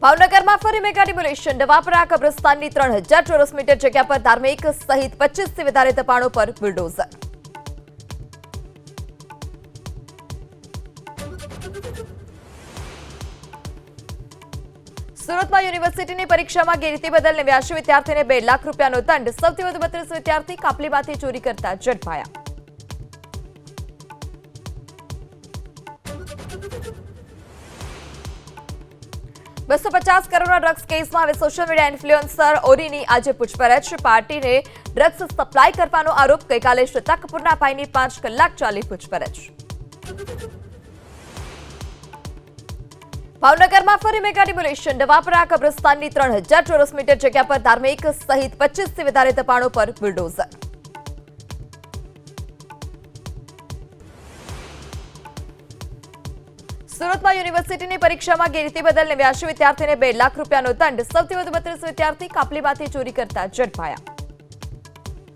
ભાવનગરમાં ફરી mega demolition Navapara કબ્રસ્તાનની 3000 ચોરસ મીટર જગ્યા પર ધાર્મિક સહિત 25 થી વધારે દબાણો પર બુલડોઝર। સુરતમાં યુનિવર્સિટીની પરીક્ષામાં ગેરરીતિ બદલ 89 વિદ્યાર્થીને 2 લાખ રૂપિયાનો દંડ। સૌથી વધુ 32 વિદ્યાર્થી કાપલીમાંથી ચોરી કરતા ઝડપાયા। $250 કરોડના ડ્રગ્સ કેસમાં હવે સોશિયલ મીડિયા ઇન્ફ્લુએન્સર ઓરીની આજે પૂછપરછ। પાર્ટીને ડ્રગ્સ સપ્લાય કરવાનો આરોપ। ગઈકાલે શ્વેતા કપૂરના ભાઈની 5 કલાક ચાલી પૂછપરછ। ભાવનગરમાં ફરી મેગા ડિમોલિશન નવાપરા કબ્રસ્તાનની 3000 ચોરસ મીટર જગ્યા પર ધાર્મિક સહિત 25 થી વધારે દબાણો પર બુલડોઝર। સુરતમાં યુનિવર્સિટીની પરીક્ષામાં ગેરરીતિ બદલ 89 વિદ્યાર્થીને 2 લાખ રૂપિયાનો દંડ। સૌથી વધુ 32 વિદ્યાર્થી કાપલીમાંથી ચોરી કરતા ઝડપાયા।